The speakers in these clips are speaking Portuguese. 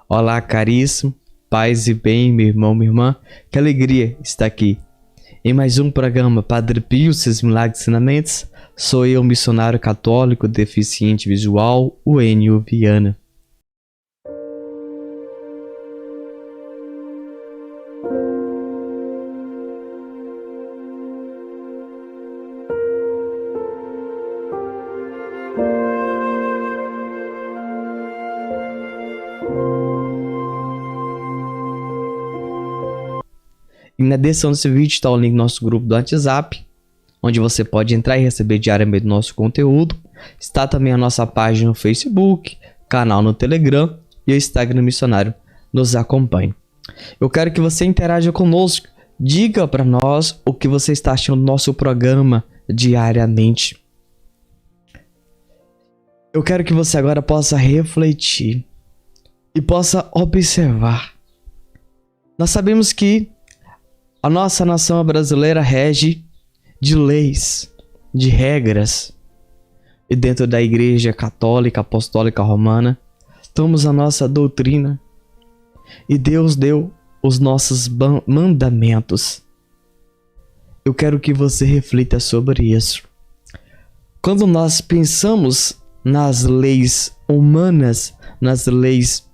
Olá, caríssimo, paz e bem, meu irmão, minha irmã, que alegria estar aqui. Em mais um programa Padre Pio, seus milagres e ensinamentos, sou eu, missionário católico deficiente visual, o Enio Viana. E na descrição desse vídeo está o link do nosso grupo do WhatsApp, onde você pode entrar e receber diariamente nosso conteúdo. Está também a nossa página no Facebook, canal no Telegram e o Instagram Missionário. Nos acompanhe. Eu quero que você interaja conosco. Diga para nós o que você está achando do nosso programa diariamente. Eu quero que você agora possa refletir e possa observar. Nós sabemos que a nossa nação brasileira rege de leis, de regras. E dentro da Igreja Católica Apostólica Romana, temos a nossa doutrina. E Deus deu os nossos mandamentos. Eu quero que você reflita sobre isso. Quando nós pensamos nas leis humanas, nas leis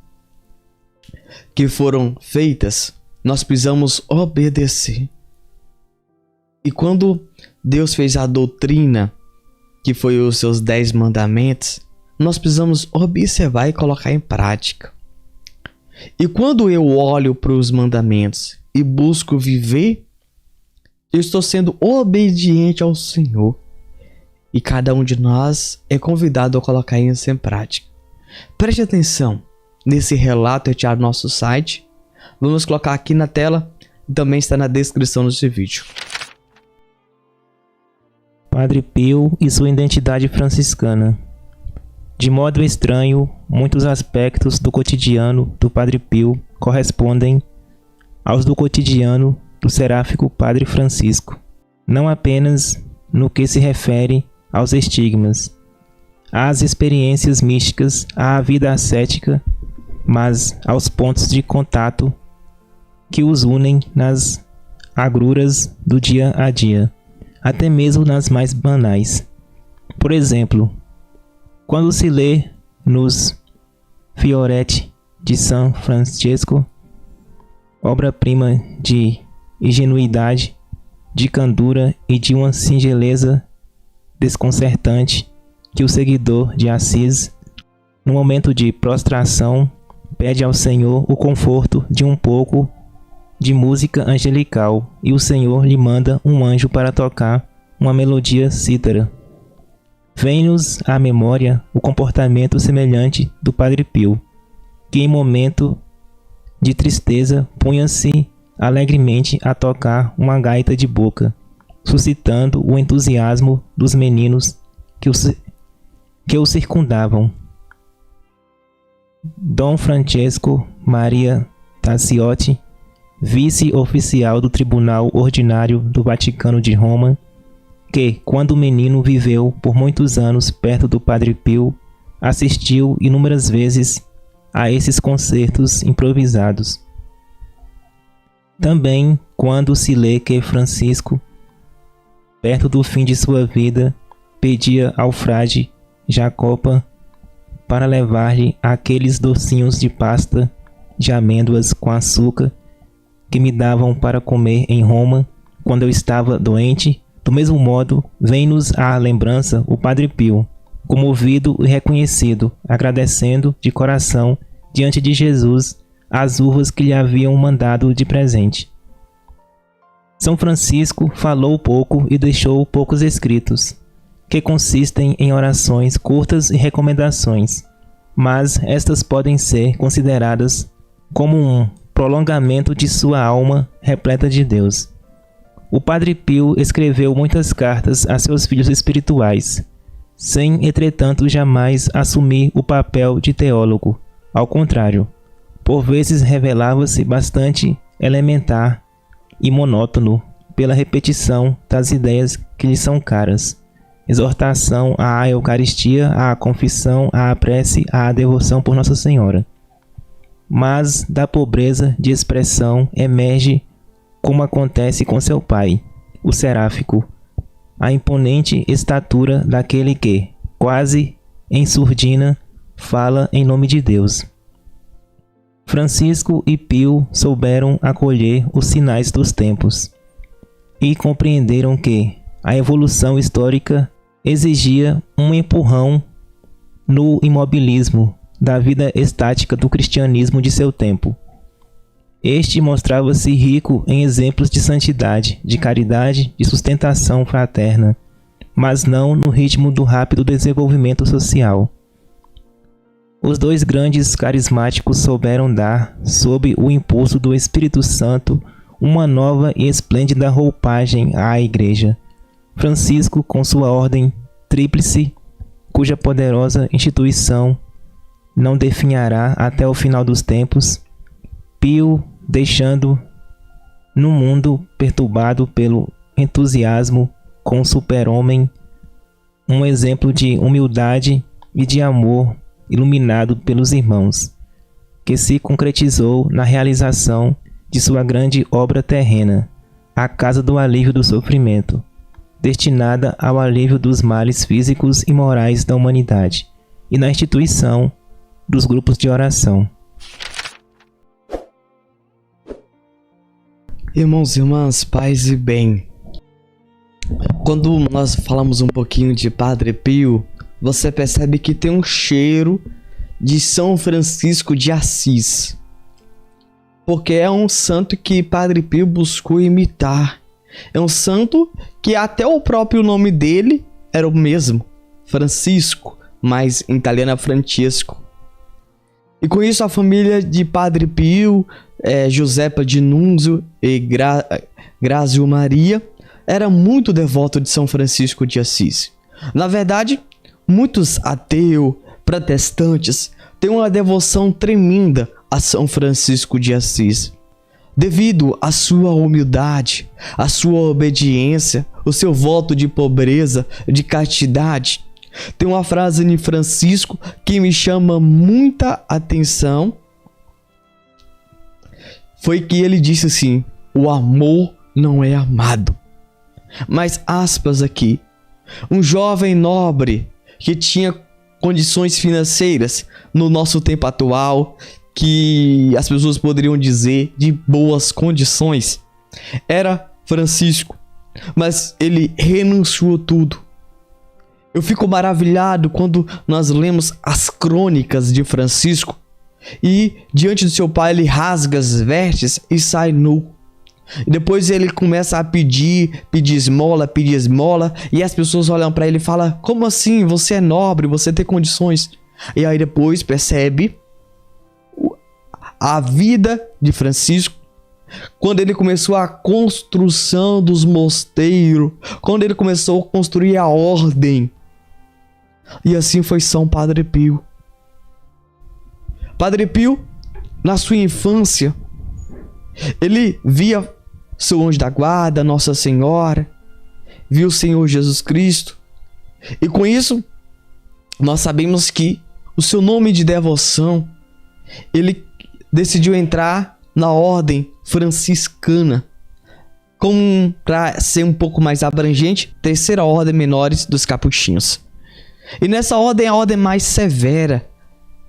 que foram feitas, nós precisamos obedecer. E quando Deus fez a doutrina, que foi os seus 10 mandamentos, nós precisamos observar e colocar em prática. E quando eu olho para os mandamentos e busco viver, eu estou sendo obediente ao Senhor. E cada um de nós é convidado a colocar isso em prática. Preste atenção nesse relato retirado do nosso site. Vamos colocar aqui na tela, também está na descrição desse vídeo. Padre Pio e sua identidade franciscana. De modo estranho, muitos aspectos do cotidiano do Padre Pio correspondem aos do cotidiano do seráfico Padre Francisco, não apenas no que se refere aos estigmas, às experiências místicas, à vida ascética, mas aos pontos de contato que os unem nas agruras do dia a dia, até mesmo nas mais banais. Por exemplo, quando se lê nos Fioretti de São Francesco, obra-prima de ingenuidade, de candura e de uma singeleza desconcertante, que o seguidor de Assis, no momento de prostração, pede ao Senhor o conforto de um pouco de música angelical, e o Senhor lhe manda um anjo para tocar uma melodia cítara. Vem-nos à memória o comportamento semelhante do Padre Pio, que em momento de tristeza punha-se alegremente a tocar uma gaita de boca, suscitando o entusiasmo dos meninos que o circundavam. Dom Francesco Maria Tassiotti, vice-oficial do Tribunal Ordinário do Vaticano de Roma, que, quando menino, viveu por muitos anos perto do Padre Pio, assistiu inúmeras vezes a esses concertos improvisados. Também, quando se lê que Francisco, perto do fim de sua vida, pedia ao frade Jacopa para levar-lhe aqueles docinhos de pasta de amêndoas com açúcar que me davam para comer em Roma quando eu estava doente, do mesmo modo, vem-nos à lembrança o Padre Pio, comovido e reconhecido, agradecendo de coração diante de Jesus as uvas que lhe haviam mandado de presente. São Francisco falou pouco e deixou poucos escritos, que consistem em orações curtas e recomendações, mas estas podem ser consideradas como um prolongamento de sua alma repleta de Deus. O Padre Pio escreveu muitas cartas a seus filhos espirituais, sem, entretanto, jamais assumir o papel de teólogo. Ao contrário, por vezes revelava-se bastante elementar e monótono pela repetição das ideias que lhe são caras. Exortação à Eucaristia, à confissão, à prece, à devoção por Nossa Senhora. mas da pobreza de expressão emerge, como acontece com seu pai, o seráfico, a imponente estatura daquele que, quase em surdina, fala em nome de Deus. Francisco e Pio souberam acolher os sinais dos tempos e compreenderam que a evolução histórica exigia um empurrão no imobilismo da vida estática do cristianismo de seu tempo. Este mostrava-se rico em exemplos de santidade, de caridade, de sustentação fraterna, mas não no ritmo do rápido desenvolvimento social. Os dois grandes carismáticos souberam dar, sob o impulso do Espírito Santo, uma nova e esplêndida roupagem à Igreja. Francisco, com sua ordem tríplice, cuja poderosa instituição não definhará até o final dos tempos, Pio, deixando no mundo perturbado pelo entusiasmo com o super-homem um exemplo de humildade e de amor iluminado pelos irmãos, que se concretizou na realização de sua grande obra terrena, a Casa do Alívio do Sofrimento, destinada ao alívio dos males físicos e morais da humanidade, e na instituição dos grupos de oração. Irmãos e irmãs, paz e bem. Quando nós falamos um pouquinho de Padre Pio, você percebe que tem um cheiro de São Francisco de Assis, porque é um santo que Padre Pio buscou imitar. É um santo que até o próprio nome dele era o mesmo, Francisco, mas em italiano é Francesco. E com isso a família de Padre Pio, Giuseppa de Nunzio e Grazio Maria, era muito devoto de São Francisco de Assis. Na verdade, muitos ateus, protestantes, têm uma devoção tremenda a São Francisco de Assis, devido à sua humildade, à sua obediência, o seu voto de pobreza, de castidade. Tem uma frase de Francisco que me chama muita atenção. Foi que ele disse assim: o amor não é amado. Mas aspas aqui, um jovem nobre que tinha condições financeiras no nosso tempo atual, que as pessoas poderiam dizer de boas condições, era Francisco, mas ele renunciou tudo. Eu fico maravilhado quando nós lemos as crônicas de Francisco e diante do seu pai ele rasga as vestes e sai nu. E depois ele começa a pedir esmola, e as pessoas olham para ele e falam: como assim? Você é nobre, você tem condições. E aí depois percebe a vida de Francisco, quando ele começou a construção dos mosteiros, quando ele começou a construir a ordem. E assim foi São Padre Pio. Padre Pio, na sua infância, ele via seu anjo da guarda, Nossa Senhora, viu o Senhor Jesus Cristo. E com isso, nós sabemos que o seu nome de devoção, ele decidiu entrar na ordem franciscana, como para ser um pouco mais abrangente, terceira ordem menores dos capuchinhos. E nessa ordem, a ordem mais severa,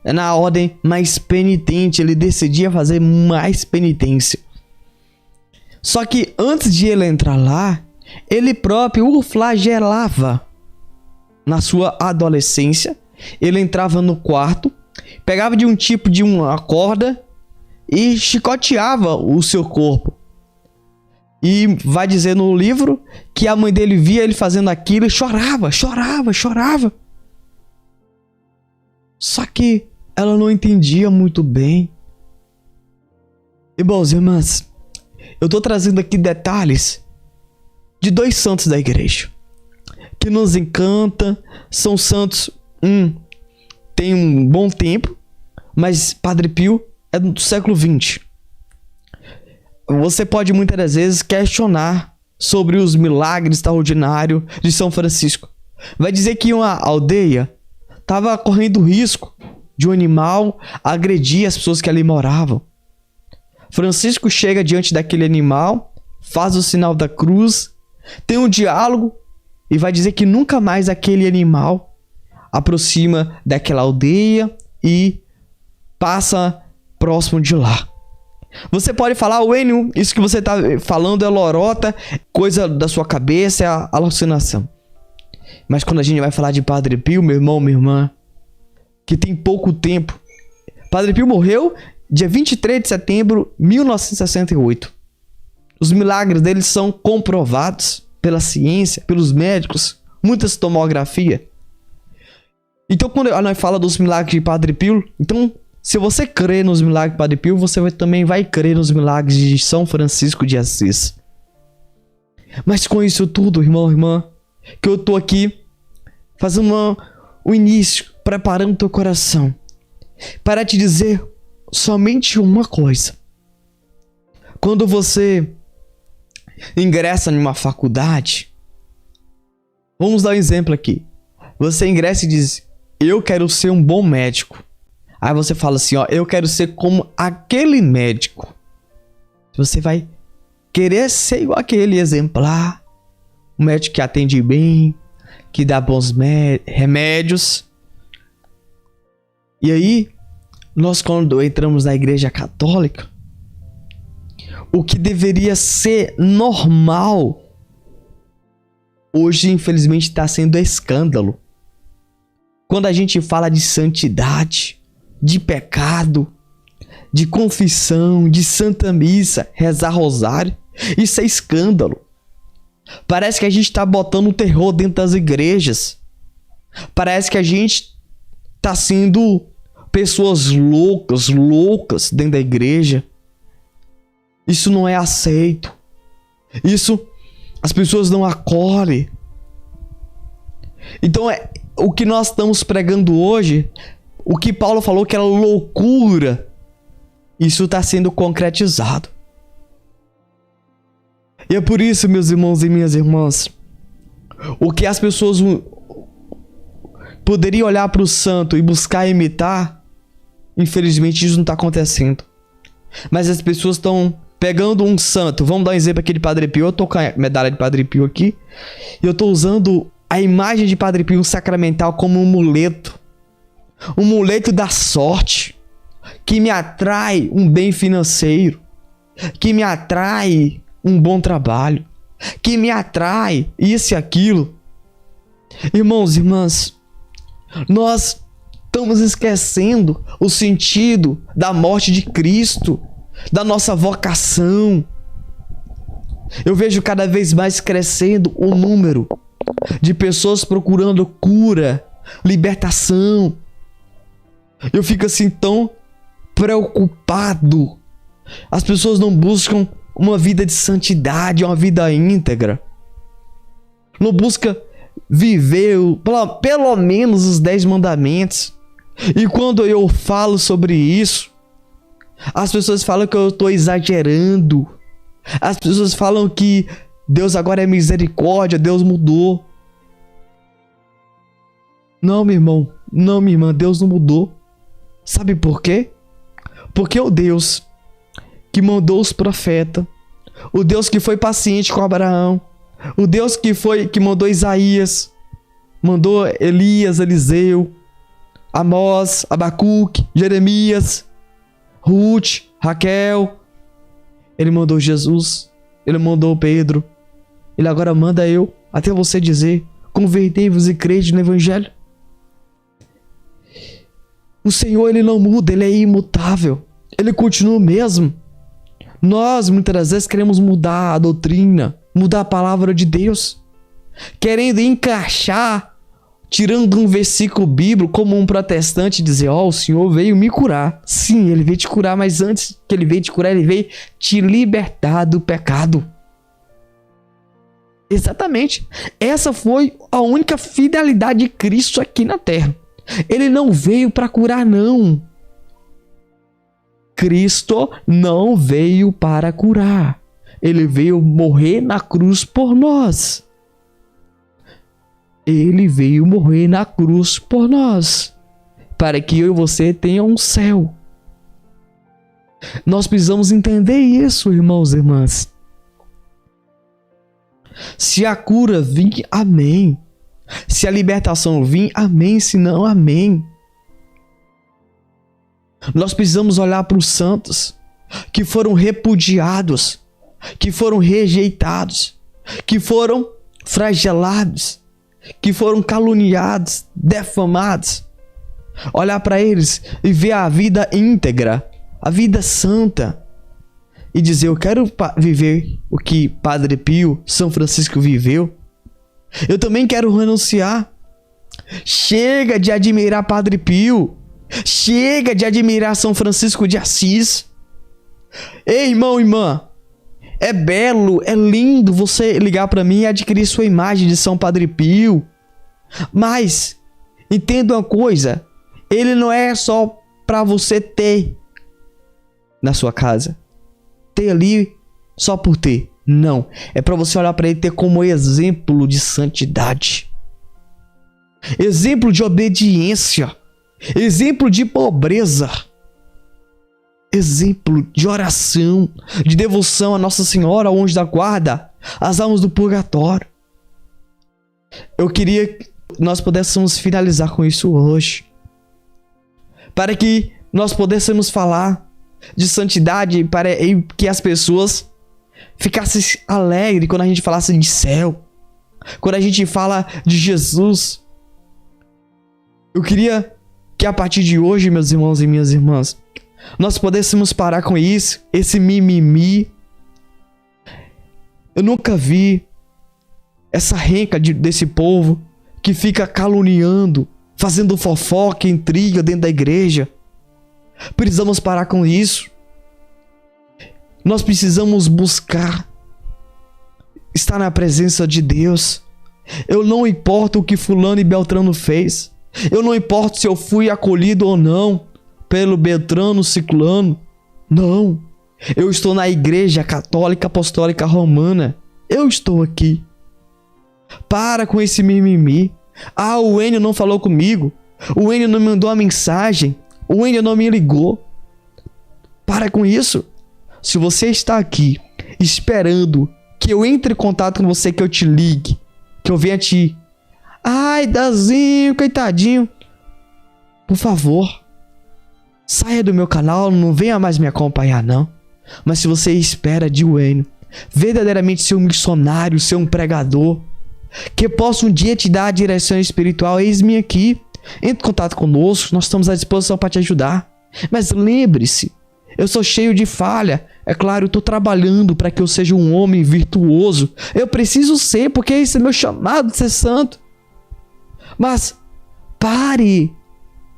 na ordem mais penitente, ele decidia fazer mais penitência. Só que antes de ele entrar lá, ele próprio o flagelava. Na sua adolescência, ele entrava no quarto, pegava de uma corda e chicoteava o seu corpo. E vai dizer no livro que a mãe dele via ele fazendo aquilo e chorava. Só que ela não entendia muito bem. Irmãos e irmãs, eu estou trazendo aqui detalhes de dois santos da igreja que nos encanta. São santos, tem um bom tempo, mas Padre Pio é do século XX. Você pode muitas das vezes questionar sobre os milagres extraordinários de São Francisco. Vai dizer que uma aldeia estava correndo risco de um animal agredir as pessoas que ali moravam. Francisco chega diante daquele animal, faz o sinal da cruz, tem um diálogo e vai dizer que nunca mais aquele animal aproxima daquela aldeia e passa próximo de lá. Você pode falar, Wênio, isso que você está falando é lorota, coisa da sua cabeça, é alucinação. Mas quando a gente vai falar de Padre Pio, meu irmão, minha irmã, que tem pouco tempo. Padre Pio morreu dia 23 de setembro de 1968. Os milagres dele são comprovados pela ciência, pelos médicos, muitas tomografias. Então, quando nós falamos dos milagres de Padre Pio, então, se você crê nos milagres de Padre Pio, você também vai crer nos milagres de São Francisco de Assis. Mas com isso tudo, irmão, irmã, que eu tô aqui fazendo o início, preparando teu coração para te dizer somente uma coisa. Quando você ingressa em uma faculdade, vamos dar um exemplo aqui. Você ingressa e diz, eu quero ser um bom médico. Aí você fala assim, ó, eu quero ser como aquele médico. Você vai querer ser igual aquele exemplar, um médico que atende bem, que dá bons remédios. E aí, nós quando entramos na igreja católica, o que deveria ser normal, hoje infelizmente está sendo escândalo. Quando a gente fala de santidade, de pecado, de confissão, de santa missa, rezar rosário, isso é escândalo. Parece que a gente está botando um terror dentro das igrejas. Parece que a gente está sendo pessoas loucas dentro da igreja. Isso não é aceito. Isso as pessoas não acolhem. Então o que nós estamos pregando hoje, o que Paulo falou que era loucura, isso está sendo concretizado. E é por isso, meus irmãos e minhas irmãs, o que as pessoas poderiam olhar para o santo e buscar imitar, infelizmente isso não está acontecendo. Mas as pessoas estão pegando um santo. Vamos dar um exemplo aqui de Padre Pio. Eu estou com a medalha de Padre Pio aqui. E eu estou usando a imagem de Padre Pio sacramental como um muleto. Um muleto da sorte. Que me atrai um bem financeiro. Que me atrai um bom trabalho. Que me atrai isso e aquilo. Irmãos e irmãs, nós estamos esquecendo o sentido da morte de Cristo, da nossa vocação. Eu vejo cada vez mais crescendo o número de pessoas procurando cura, libertação. Eu fico assim tão preocupado. As pessoas não buscam uma vida de santidade, uma vida íntegra. Não busca viver pelo menos os 10 mandamentos. E quando eu falo sobre isso, as pessoas falam que eu estou exagerando. As pessoas falam que Deus agora é misericórdia, Deus mudou. Não, meu irmão, não, minha irmã, Deus não mudou. Sabe por quê? Porque o Deus que mandou os profetas, o Deus que foi paciente com Abraão, o Deus que mandou Isaías, mandou Elias, Eliseu, Amós, Abacuque, Jeremias, Ruth, Raquel. Ele mandou Jesus, ele mandou Pedro, ele agora manda eu, até você dizer, convertei-vos e crede no Evangelho. O Senhor, ele não muda, ele é imutável, ele continua o mesmo. Nós muitas das vezes queremos mudar a doutrina, mudar a palavra de Deus, querendo encaixar, tirando um versículo bíblico, como um protestante dizer, o Senhor veio me curar. Sim, ele veio te curar, mas antes que ele veio te curar, ele veio te libertar do pecado. Exatamente. Essa foi a única fidelidade de Cristo aqui na terra. Ele não veio para curar, não. Cristo não veio para curar. Ele veio morrer na cruz por nós. Ele veio morrer na cruz por nós. para que eu e você tenham um céu. Nós precisamos entender isso, irmãos e irmãs. Se a cura vir, amém. Se a libertação vir, amém. Se não, amém. Nós precisamos olhar para os santos que foram repudiados, que foram rejeitados, que foram flagelados, que foram caluniados, defamados. Olhar para eles e ver a vida íntegra, a vida santa, e dizer: eu quero viver o que Padre Pio, São Francisco viveu. Eu também quero renunciar. Chega de admirar Padre Pio. Chega de admirar São Francisco de Assis. Ei, irmão, irmã, é belo, é lindo você ligar para mim e adquirir sua imagem de São Padre Pio. Mas entenda uma coisa, ele não é só para você ter na sua casa, ter ali só por ter. Não, é para você olhar para ele e ter como exemplo de santidade, exemplo de obediência, exemplo de pobreza, exemplo de oração, de devoção a Nossa Senhora, ao anjo da guarda, às almas do purgatório. Eu queria que nós pudéssemos finalizar com isso hoje, para que nós pudéssemos falar de santidade, para que as pessoas ficassem alegres quando a gente falasse de céu, quando a gente fala de Jesus. Eu queria que a partir de hoje, meus irmãos e minhas irmãs, nós pudéssemos parar com isso, esse mimimi. Eu nunca vi essa renca desse povo que fica caluniando, fazendo fofoca, intriga dentro da igreja. Precisamos parar com isso. Nós precisamos buscar estar na presença de Deus. Eu não importo o que fulano e beltrano fez. Eu não importo se eu fui acolhido ou não pelo Beltrano, Ciclano. Não. Eu estou na Igreja Católica Apostólica Romana. Eu estou aqui. Para com esse mimimi. Ah, o Enio não falou comigo. O Enio não me mandou a mensagem. O Enio não me ligou. Para com isso. Se você está aqui esperando que eu entre em contato com você, que eu te ligue, que eu venha te... Ai, Dazinho, coitadinho. Por favor, saia do meu canal, não venha mais me acompanhar, não. Mas se você espera de Enio verdadeiramente ser um missionário, ser um pregador, que possa um dia te dar a direção espiritual, eis-me aqui. Entre em contato conosco, nós estamos à disposição para te ajudar. Mas lembre-se, eu sou cheio de falha. É claro, eu estou trabalhando para que eu seja um homem virtuoso. Eu preciso ser, porque esse é meu chamado de ser santo. Mas pare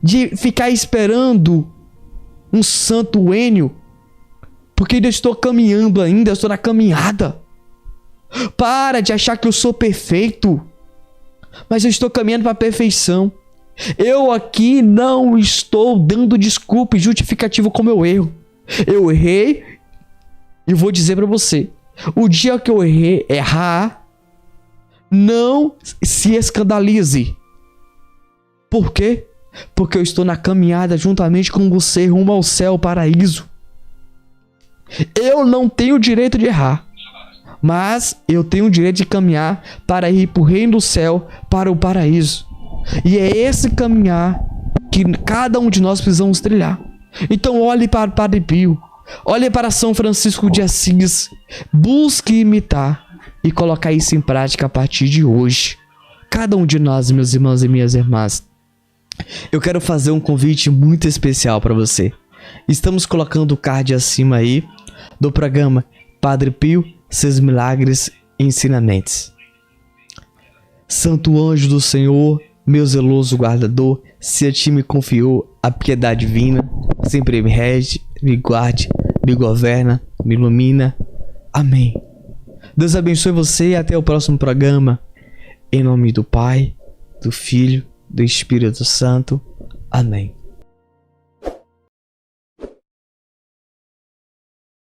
de ficar esperando um santo Enio, porque eu estou caminhando ainda, eu estou na caminhada. Para de achar que eu sou perfeito, mas eu estou caminhando para a perfeição. Eu aqui não estou dando desculpa e justificativa como eu erro. Eu errei e vou dizer para você, o dia que eu errar, não se escandalize. Por quê? Porque eu estou na caminhada juntamente com você rumo ao céu, ao paraíso. Eu não tenho o direito de errar, mas eu tenho o direito de caminhar para ir para o reino do céu, para o paraíso. E é esse caminhar que cada um de nós precisamos trilhar. Então olhe para o Padre Pio, olhe para São Francisco de Assis, busque imitar e colocar isso em prática a partir de hoje. Cada um de nós, meus irmãos e minhas irmãs. Eu quero fazer um convite muito especial para você. Estamos colocando o card acima aí do programa Padre Pio, Seus Milagres e Ensinamentos. Santo anjo do Senhor, meu zeloso guardador, se a ti me confiou a piedade divina, sempre me rege, me guarde, me governa, me ilumina. Amém. Deus abençoe você e até o próximo programa. Em nome do Pai, do Filho, do Espírito Santo. Amém.